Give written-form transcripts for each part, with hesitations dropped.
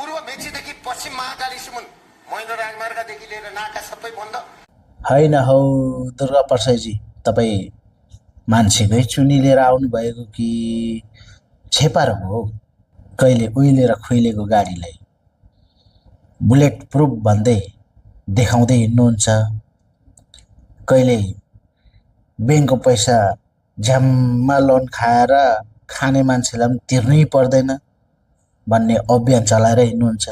पूर्व मेचीदेखि पश्चिम महाकालीसम्म मैलो राजमार्गदेखि लिएर नाका सबै बन्द। होइन हौ दुर्गा परसाईजी, तपाईँ मान्छेकै चुनी लिएर आउनुभएको कि छेपारो हो? कहिले उहिलेर खुइलेको गाडीलाई बुलेट प्रुफ भन्दै देखाउँदै हिँड्नुहुन्छ, कहिले ब्याङ्कको पैसा झ्याम्मा लोन खाएर खाने मान्छेलाई पनि तिर्नै पर्दैन भन्ने अभियान चलाएर हिँड्नुहुन्छ।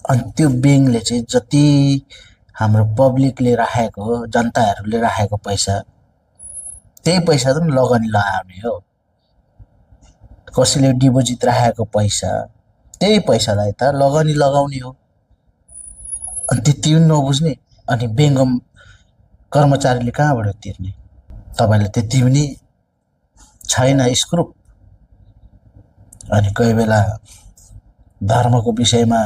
अनि त्यो ब्याङ्कले चाहिँ जति हाम्रो पब्लिकले राखेको हो, जनताहरूले राखेको पैसा, त्यही पैसा त लगानी लगाउने हो। कसैले डिपोजिट राखेको पैसा, त्यही पैसालाई त लगानी लगाउने हो। अनि त्यति पनि नबुझ्ने, अनि ब्याङ्कको कर्मचारीले कहाँबाट तिर्ने? तपाईँलाई त्यति पनि छैन स्क्रुप। अनि कोही बेला धर्मको विषयमा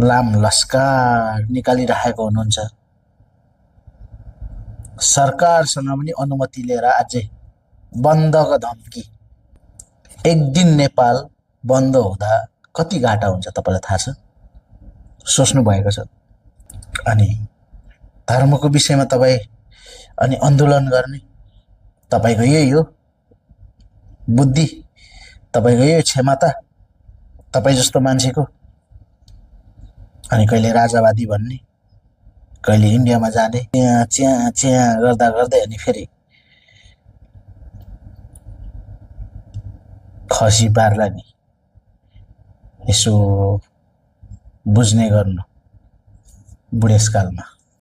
लाम लस्कार निकालिराखेको हुनुहुन्छ। सरकारसँग पनि अनुमति लिएर अझै बन्दको धम्की। एक दिन नेपाल बन्द हुँदा कति घाटा हुन्छ तपाईँलाई थाहा छ? सोच्नु भएको छ? अनि धर्मको विषयमा तपाईँ अनि आन्दोलन गर्ने तपाईँको यही हो बुद्धि, तपाईँको यही क्षमता, तपाईँ जस्तो मान्छेको। अनि कहिले राजावादी भन्ने, कहिले इन्डियामा जाने, त्यहाँ च्या च्या गर्दा गर्दै अनि फेरि खसी पार्ला नि। यसो बुझ्ने गर्नु बुढेसकालमा।